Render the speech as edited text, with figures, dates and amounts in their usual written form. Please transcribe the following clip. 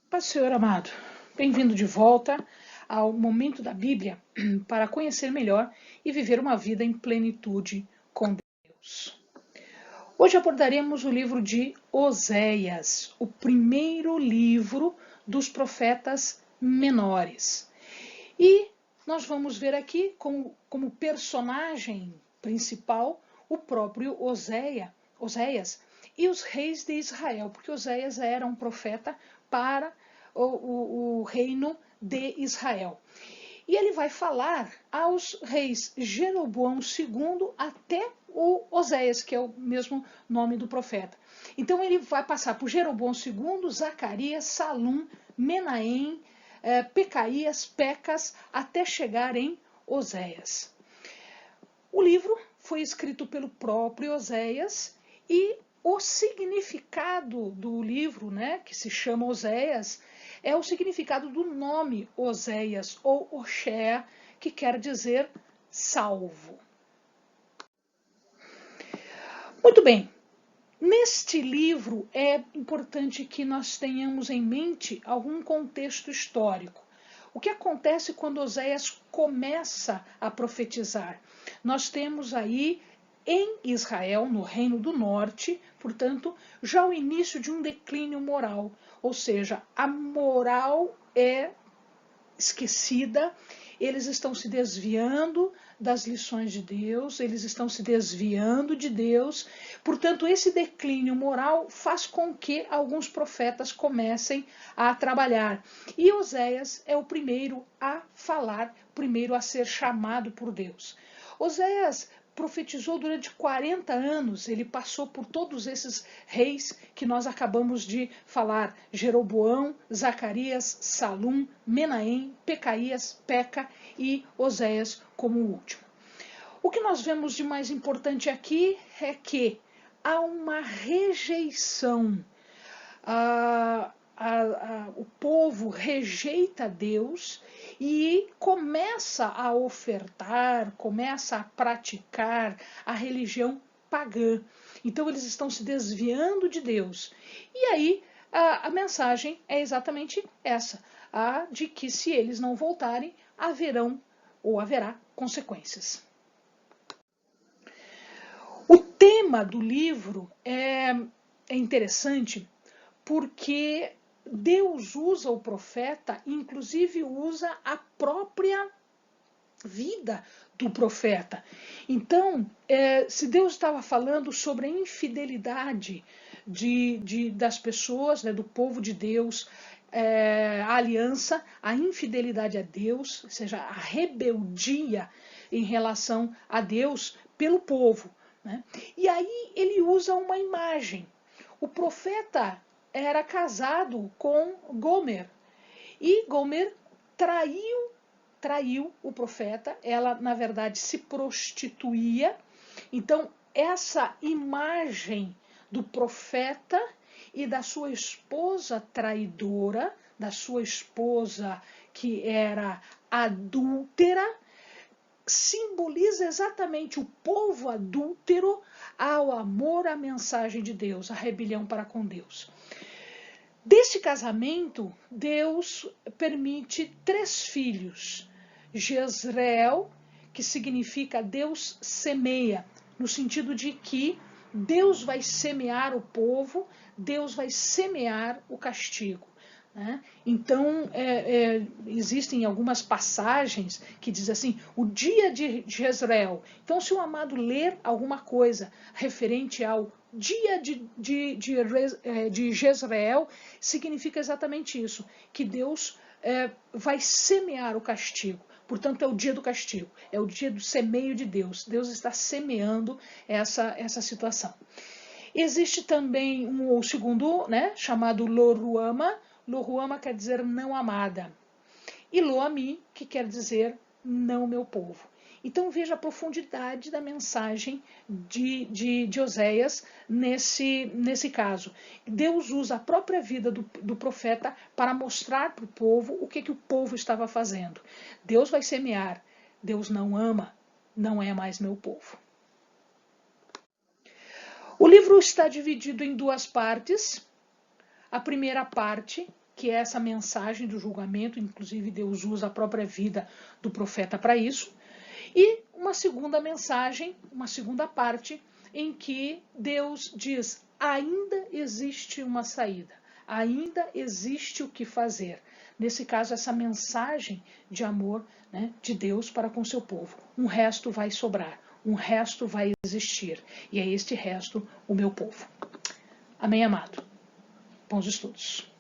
Paz do Senhor amado, bem-vindo de volta ao Momento da Bíblia para conhecer melhor e viver uma vida em plenitude com Deus. Hoje abordaremos o livro de Oséias, o primeiro livro dos profetas menores. E nós vamos ver aqui como personagem principal o próprio Oséias e os reis de Israel, porque Oséias era um profeta para o reino de Israel. E ele vai falar aos reis Jeroboão II até o Oséias, que é o mesmo nome do profeta. Então ele vai passar por Jeroboão II, Zacarias, Salum, Menahem, Pecaías, Pecas, até chegar em Oséias. O livro foi escrito pelo próprio Oséias e o significado do livro, que se chama Oséias, é o significado do nome Oséias, ou Oshea, que quer dizer salvo. Muito bem, neste livro é importante que nós tenhamos em mente algum contexto histórico. O que acontece quando Oséias começa a profetizar? Nós temos aí em Israel, no Reino do Norte, portanto, já o início de um declínio moral, ou seja, a moral é esquecida, eles estão se desviando das lições de Deus, eles estão se desviando de Deus, portanto, esse declínio moral faz com que alguns profetas comecem a trabalhar. E Oséias é o primeiro a falar, primeiro a ser chamado por Deus. Oséias profetizou durante 40 anos, ele passou por todos esses reis que nós acabamos de falar, Jeroboão, Zacarias, Salum, Menahem, Pecaías, Peca e Oséias como o último. O que nós vemos de mais importante aqui é que há uma rejeição. O povo rejeita Deus e começa a ofertar, começa a praticar a religião pagã. Então eles estão se desviando de Deus. E aí a mensagem é exatamente essa, a de que se eles não voltarem, haverá consequências. O tema do livro é interessante porque Deus usa o profeta, inclusive usa a própria vida do profeta. Então, se Deus estava falando sobre a infidelidade das pessoas, do povo de Deus, a aliança, a infidelidade a Deus, ou seja, a rebeldia em relação a Deus pelo povo. E aí ele usa uma imagem. O profeta era casado com Gomer. E Gomer traiu o profeta. Ela, na verdade, se prostituía. Então, essa imagem do profeta e da sua esposa traidora, da sua esposa que era adúltera, simboliza exatamente o povo adúltero ao amor à mensagem de Deus, à rebelião para com Deus. Deste casamento, Deus permite 3 filhos. Jezreel, que significa Deus semeia, no sentido de que Deus vai semear o povo, Deus vai semear o castigo. Então, existem algumas passagens que dizem assim, o dia de Jezreel. Então, se o amado ler alguma coisa referente ao dia de Jezreel, significa exatamente isso, que Deus vai semear o castigo. Portanto, é o dia do castigo, é o dia do semeio de Deus. Deus está semeando essa situação. Existe também um segundo, chamado Loruama. Loruama quer dizer não amada. E Loami, que quer dizer não meu povo. Então veja a profundidade da mensagem de Oséias nesse caso. Deus usa a própria vida do profeta para mostrar para o povo o que o povo estava fazendo. Deus vai semear, Deus não ama, não é mais meu povo. O livro está dividido em 2 partes. A primeira parte, que é essa mensagem do julgamento, inclusive Deus usa a própria vida do profeta para isso, e uma segunda mensagem, uma segunda parte, em que Deus diz: ainda existe uma saída, ainda existe o que fazer. Nesse caso, essa mensagem de amor, né, de Deus para com seu povo. Um resto vai sobrar, um resto vai existir, e é este resto o meu povo. Amém, amado? Bons estudos.